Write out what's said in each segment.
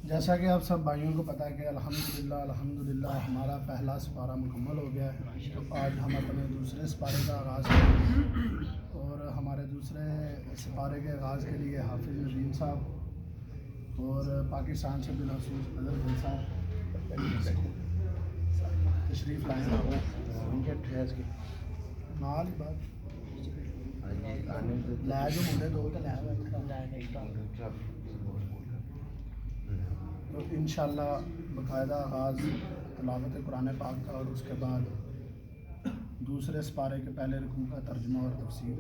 جیسا کہ آپ سب بھائیوں کو پتہ ہے کہ الحمدللہ ہمارا پہلا سپارہ مکمل ہو گیا ہے. تو آج ہم اپنے دوسرے سپارے کا آغاز کریں اور ہمارے دوسرے سپارے کے آغاز کے لیے حافظ ندیم صاحب اور پاکستان سے بالخصوص اظہر بھائی صاحب تشریف لائیں. نال ہی بات لے جو منڈے دو تو لے تو انشاءاللہ باقاعدہ آغاز تلاوت قرآن پاک کا اور اس کے بعد دوسرے سپارے کے پہلے رکوع کا ترجمہ اور تفسیر.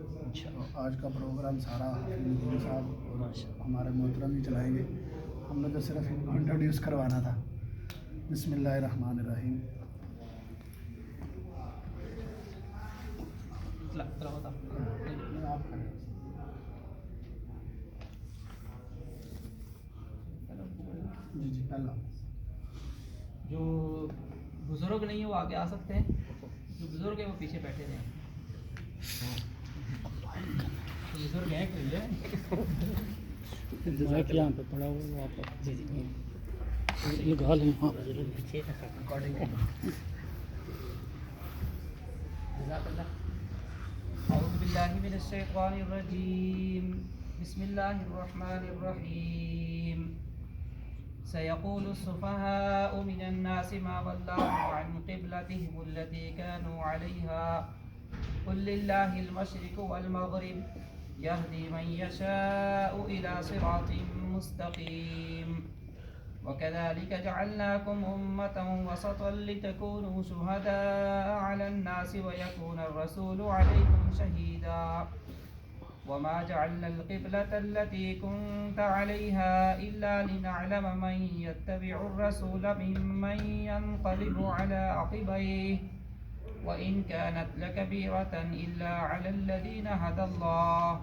آج کا پروگرام سارا حافظ ندیم صاحب اور ہمارے محترم ہی چلائیں گے. ہم نے تو صرف ان کو انٹروڈیوس کروانا تھا. بسم اللہ الرحمن الرحیم. آپ کریں. جی پہلا جو بزرگ نہیں ہیں وہ آگے آ سکتے ہیں، جو بزرگ ہیں وہ پیچھے بیٹھے رہیں. بزرگ ہیں مائک یہاں پہ پڑا ہوا ہے وہاں پر. یہ گال ہے وہاں پیچھے اعوذ باللہ من الشیطان الرجیم. بسم اللہ الرحمن الرحیم. سيقول السفهاء من الناس ما ولاهم عن قبلتهم التي كانوا عليها قل لله المشرق والمغرب يهدي من يشاء إلى صراط مستقيم. وكذلك جعلناكم أمة وسطا لتكونوا شهداء على الناس ويكون الرسول عليكم شهيدا. وما جعلنا القبلة التي كنت عليها إلا لنعلم من يتبع الرسول ممن ينقلب على عقبيه وإن كانت لكبيرة إلا على الذين هدى الله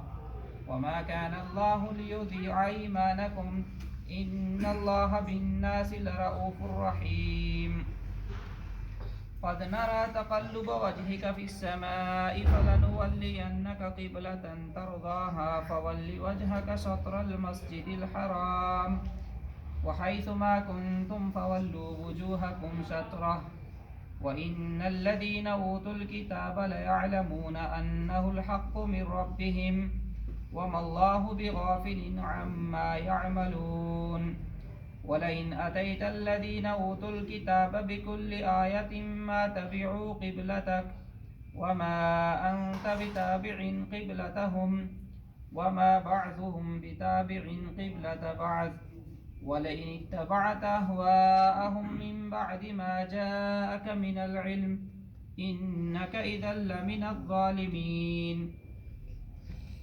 وما كان الله ليضيع إيمانكم إن الله بالناس لرؤوف رحيم. قد نرى تقلب وجهك في السماء فلنولينك قبلة ترضاها فول وجهك شطر المسجد الحرام وحيث ما كنتم فولوا وجوهكم شطره وإن الذين أوتوا الكتاب ليعلمون أنه الحق من ربهم وما الله بغافل عما يعملون. ولئن أتيت الذين أوتوا الكتاب بكل آية ما تبعوا قبلتك وما أنت بتابع قبلتهم وما بعضهم بتابع قبلة بعض ولئن اتبعت أهواءهم من بعد ما جاءك من العلم إنك إذا لمن الظالمين.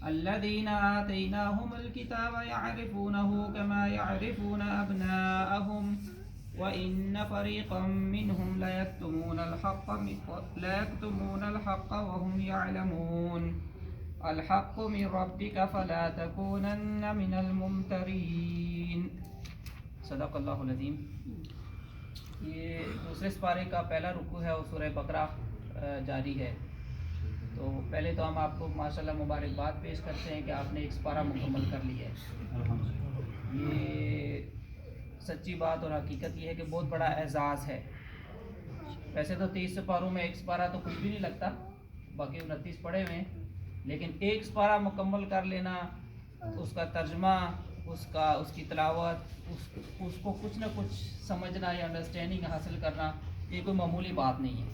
الذين آتيناهم الكتاب يعرفونه كما يعرفون أبناءهم وإن فريقا منهم ليكتمون الحق وهم يعلمون. الحق من ربك فلا تكونن من الممترين. صدق اللہ العظیم. یہ دوسرے سپارے کا پہلا رکوع ہے اور سورہ بقرہ جاری ہے. تو پہلے تو ہم آپ کو ماشاءاللہ مبارکباد پیش کرتے ہیں کہ آپ نے ایک سپارہ مکمل کر لیا ہے. یہ سچی بات اور حقیقت یہ ہے کہ بہت بڑا اعزاز ہے. ویسے تو 30 سپاروں میں ایک سپارہ تو کچھ بھی نہیں لگتا، باقی 29 پڑھے ہوئے ہیں، لیکن ایک سپارہ مکمل کر لینا، اس کا ترجمہ، اس کی تلاوت، اس کو کچھ نہ کچھ سمجھنا یا انڈرسٹینڈنگ حاصل کرنا، یہ کوئی معمولی بات نہیں ہے.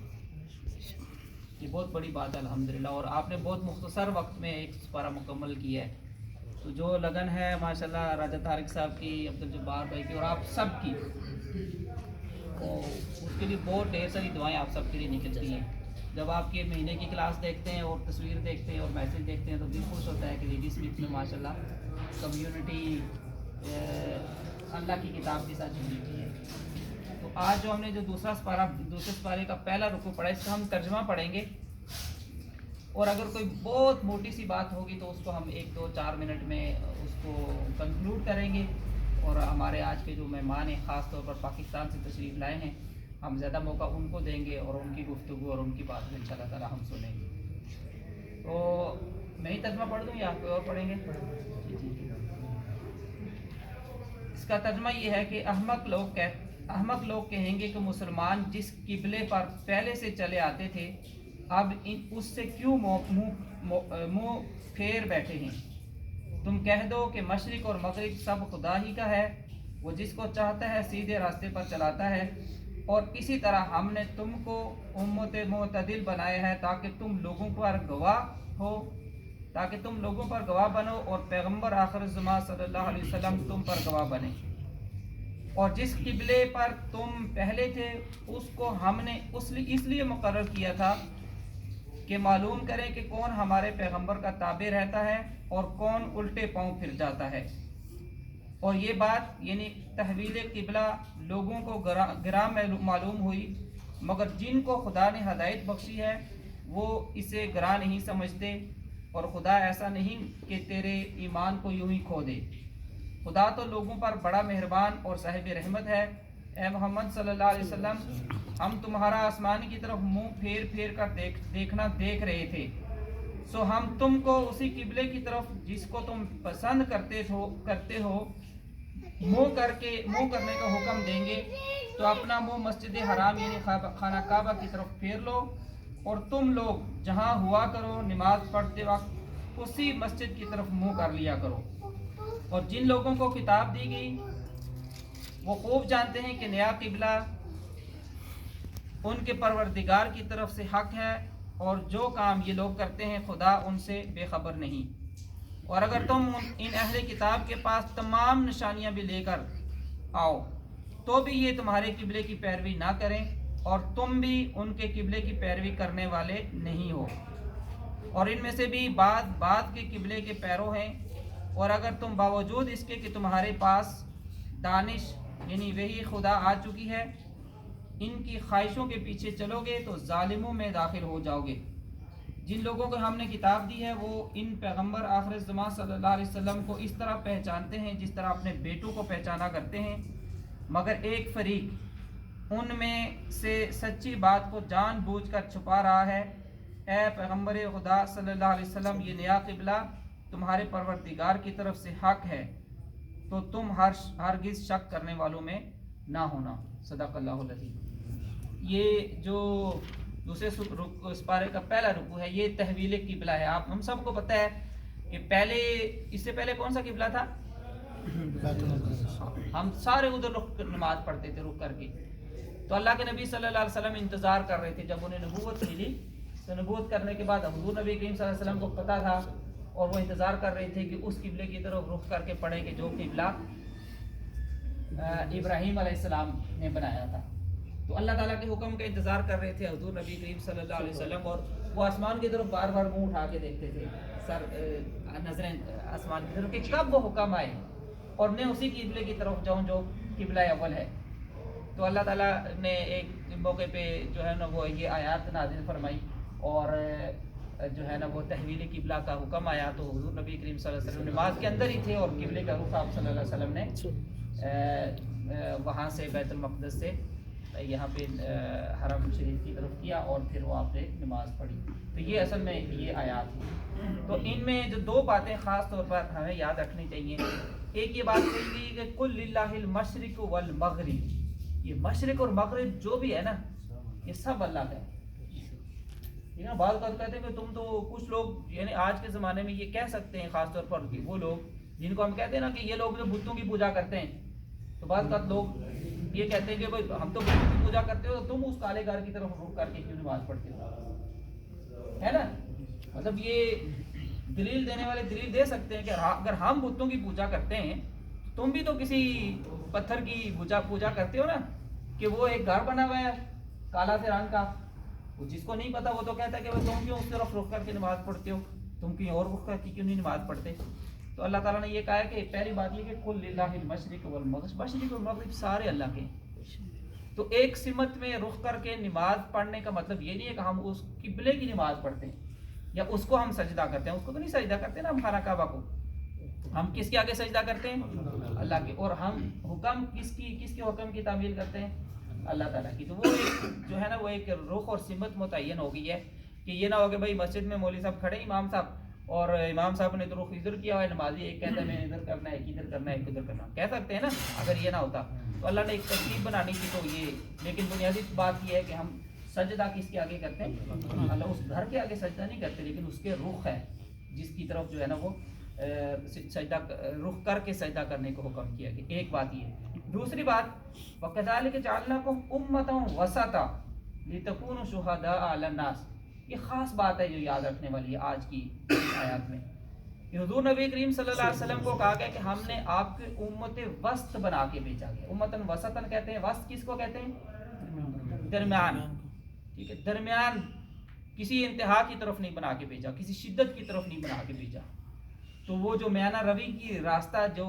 یہ بہت بڑی بات ہے الحمدللہ. اور آپ نے بہت مختصر وقت میں ایک سپارہ مکمل کیا ہے. تو جو لگن ہے ماشاءاللہ راجہ طارق صاحب کی، عبدالجبار بھائی کی اور آپ سب کی، تو اس کے لیے بہت ڈھیر ساری دعائیں آپ سب کے لیے نکلتی ہیں. جب آپ کے مہینے کی کلاس دیکھتے ہیں اور تصویر دیکھتے ہیں اور میسج دیکھتے ہیں تو دل خوش ہوتا ہے کہ لیڈی اسمتھ میں ماشاءاللہ کمیونٹی اللہ کی کتاب کے ساتھ جڑی ہوئی ہے. تو آج جو ہم نے جو دوسرے سپارے کا پہلا رکوع پڑھا، اس کا ہم ترجمہ پڑھیں گے، اور اگر کوئی بہت موٹی سی بات ہوگی تو اس کو ہم 1 2 4 منٹ میں اس کو کنکلوڈ کریں گے. اور ہمارے آج کے جو مہمان ہیں خاص طور پر پاکستان سے تشریف لائے ہیں، ہم زیادہ موقع ان کو دیں گے اور ان کی گفتگو اور ان کی بات کو انشاءاللہ تعالی ہم سنیں گے. تو میں ہی ترجمہ پڑھ دوں یا کوئی اور پڑھیں گے؟ اس کا ترجمہ یہ ہے کہ احمق لوگ کہیں گے کہ مسلمان جس قبلے پر پہلے سے چلے آتے تھے اب اس سے کیوں منہ پھیر بیٹھے ہیں۔ تم کہہ دو کہ مشرق اور مغرب سب خدا ہی کا ہے، وہ جس کو چاہتا ہے سیدھے راستے پر چلاتا ہے، اور اسی طرح ہم نے تم کو امت معتدل بنایا ہے تاکہ تم لوگوں پر گواہ بنو اور پیغمبر آخر الزمان صلی اللہ علیہ وسلم تم پر گواہ بنے۔ اور جس قبلے پر تم پہلے تھے اس کو ہم نے اس لیے مقرر کیا تھا کہ معلوم کریں کہ کون ہمارے پیغمبر کا تابع رہتا ہے اور کون الٹے پاؤں پھر جاتا ہے۔ اور یہ بات یعنی تحویل قبلہ لوگوں کو گراں معلوم ہوئی، مگر جن کو خدا نے ہدایت بخشی ہے وہ اسے گراں نہیں سمجھتے، اور خدا ایسا نہیں کہ تیرے ایمان کو یوں ہی کھو دے۔ خدا تو لوگوں پر بڑا مہربان اور صاحب رحمت ہے۔ اے محمد صلی اللہ علیہ وسلم، ہم تمہارا آسمان کی طرف منہ پھیر کر دیکھ رہے تھے، سو ہم تم کو اسی قبلے کی طرف جس کو تم پسند کرتے ہو منہ کرنے کا حکم دیں گے، تو اپنا منہ مسجد حرام یعنی خانہ کعبہ کی طرف پھیر لو، اور تم لوگ جہاں ہوا کرو نماز پڑھتے وقت اسی مسجد کی طرف منہ کر لیا کرو۔ اور جن لوگوں کو کتاب دی گئی وہ خوب جانتے ہیں کہ نیا قبلہ ان کے پروردگار کی طرف سے حق ہے، اور جو کام یہ لوگ کرتے ہیں خدا ان سے بے خبر نہیں۔ اور اگر تم ان اہل کتاب کے پاس تمام نشانیاں بھی لے کر آؤ تو بھی یہ تمہارے قبلے کی پیروی نہ کریں، اور تم بھی ان کے قبلے کی پیروی کرنے والے نہیں ہو، اور ان میں سے بھی بعض کے قبلے کے پیرو ہیں۔ اور اگر تم باوجود اس کے کہ تمہارے پاس دانش یعنی وہی خدا آ چکی ہے ان کی خواہشوں کے پیچھے چلو گے تو ظالموں میں داخل ہو جاؤ گے۔ جن لوگوں کو ہم نے کتاب دی ہے وہ ان پیغمبر آخر الزمان صلی اللہ علیہ وسلم کو اس طرح پہچانتے ہیں جس طرح اپنے بیٹوں کو پہچانا کرتے ہیں، مگر ایک فریق ان میں سے سچی بات کو جان بوجھ کر چھپا رہا ہے۔ اے پیغمبر خدا صلی اللہ علیہ وسلم، یہ نیا قبلہ تمہارے پروردگار کی طرف سے حق ہے، تو تم ہرگز شک کرنے والوں میں نہ ہونا۔ صدق اللہ العظیم۔ یہ جو دوسرے سپارے کا پہلا رکوع ہے یہ تحویل قبلہ ہے۔ ہم سب کو پتہ ہے کہ اس سے پہلے کون سا قبلہ تھا؟ ہم سارے ادھر نماز پڑھتے تھے رک کر کے۔ تو اللہ کے نبی صلی اللہ علیہ وسلم انتظار کر رہے تھے جب انہیں نبوت ملی، تو نبوت کرنے کے بعد حضور نبی کریم صلی اللہ علیہ وسلم کو پتہ تھا، اور وہ انتظار کر رہے تھے کہ اس قبلے کی طرف رخ کر کے پڑھیں کہ جو قبلہ ابراہیم علیہ السلام نے بنایا تھا۔ تو اللہ تعالیٰ کے حکم کا انتظار کر رہے تھے حضور نبی کریم صلی اللہ علیہ وسلم، اور وہ آسمان کی طرف بار بار منہ اٹھا کے دیکھتے تھے، نظریں آسمان کی طرف کہ کب وہ حکم آئے اور میں اسی قبلے کی طرف جاؤں جو قبلہ اول ہے۔ تو اللہ تعالیٰ نے ایک موقع پہ جو ہے نا وہ یہ آیات نازل فرمائی، اور جو ہے نا وہ تحویل قبلہ کا حکم آیا، تو حضور نبی کریم صلی اللہ علیہ وسلم نماز کے اندر ہی تھے اور قبلے کا رخ آپ صلی اللہ علیہ وسلم نے وہاں سے بیت المقدس سے یہاں پہ حرم شریف کی طرف کیا، اور پھر وہ آپ نے نماز پڑھی۔ تو یہ اصل میں یہ آیات ہیں۔ تو ان میں جو دو باتیں خاص طور پر ہمیں یاد رکھنی چاہیے، ایک یہ بات کہی گئی کہ کل للہ المشرق والمغرب، یہ مشرق اور مغرب جو بھی ہے نا یہ سب اللہ کا ہے۔ بعض بات کہتے ہیں کہ تم تو کچھ لوگ یعنی آج کے زمانے میں یہ کہہ سکتے ہیں، خاص طور پر وہ لوگ جن کو ہم کہتے ہیں نا کہ یہ لوگ جو بتوں کی پوجا کرتے ہیں، تو بعض بات لوگ یہ کہتے ہیں کہ بھائی ہم تو بتوں کی پوجا کرتے ہو تو تم اس کالے گھر کی طرف رخ کر کے کیوں نماز پڑھتے ہو، ہے نا؟ مطلب یہ دلیل دینے والے دلیل دے سکتے ہیں کہ اگر ہم بتوں کی پوجا کرتے ہیں تم بھی تو کسی پتھر کی پوجا کرتے ہو نا، کہ وہ ایک گھر بنا ہوا ہے کالا سے رنگ کا، وہ جس کو نہیں پتا وہ تو کہتا ہے کہ تم کیوں اس طرف رخ کر کے نماز پڑھتے ہو، تم کہیں اور رخ کر کے کیوں نہیں نماز پڑھتے؟ تو اللہ تعالیٰ نے یہ کہا ہے کہ پہلی بات یہ کہ کل للہ المشرق والمغرب، مشرق اور مغرب سارے اللہ کے۔ تو ایک سمت میں رخ کر کے نماز پڑھنے کا مطلب یہ نہیں ہے کہ ہم اس قبلے کی نماز پڑھتے ہیں یا اس کو ہم سجدہ کرتے ہیں، اس کو تو نہیں سجدہ کرتے نا ہم خانہ کعبہ کو، ہم کس کے آگے سجدہ کرتے ہیں؟ اللہ کے۔ اور ہم حکم کس کے حکم کی تعمیل کرتے ہیں؟ اللہ تعالیٰ کی۔ تو وہ ایک جو ہے نا وہ ایک رخ اور سمت متعین ہو گئی ہے کہ یہ نہ ہو کہ بھائی مسجد میں مولوی صاحب کھڑے امام صاحب اور امام صاحب نے تو رخ ادھر کیا ہوا ہے، نمازی ایک کہتا ہے میں ادھر کرنا ہے، ایک ادھر کرنا ہے، ایک ادھر کرنا ہے، کہہ سکتے ہیں نا اگر یہ نہ ہوتا تو اللہ نے ایک ترتیب بنانی تھی تو یہ، لیکن بنیادی بات یہ ہے کہ ہم سجدہ کس کے آگے کرتے ہیں؟ اللہ اس گھر کے آگے سجدہ نہیں کرتے، لیکن اس کے رخ ہے جس کی طرف جو ہے نا وہ سجدہ رخ کر کے سجدہ کرنے کو حکم کیا گیا. ایک بات یہ ہے. دوسری بات وَكَذَلِكَ جَعَلْنَاكُمْ أُمَّةً وَسَطًا لِتَكُونُوا شُهَدَاءَ عَلَى النَّاسِ. یہ خاص بات ہے جو یاد رکھنے والی ہے آج کی آیات میں. حضور نبی کریم صلی اللہ علیہ وسلم کو کہا گیا کہ ہم نے آپ کے امت وسط بنا کے بھیجا گیا. امتن وسطن کہتے ہیں، وسط کس کو کہتے ہیں؟ درمیان. ٹھیک ہے، درمیان، کسی انتہا کی طرف نہیں بنا کے بھیجا، کسی شدت کی طرف نہیں بنا کے بھیجا. تو وہ جو میانہ روی کی راستہ جو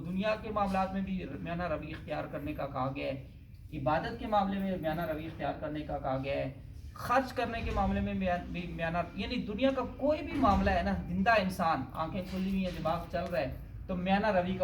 دنیا کے معاملات میں بھی میانہ روی اختیار کرنے کا کہا گیا ہے، عبادت کے معاملے میں میانہ روی اختیار کرنے کا کہا گیا ہے، خرچ کرنے کے معاملے میں بھی میانہ، یعنی دنیا کا کوئی بھی معاملہ ہے نا، زندہ انسان، آنکھیں کھلی ہوئی ہیں، دماغ چل رہا ہے، تو میانہ روی کا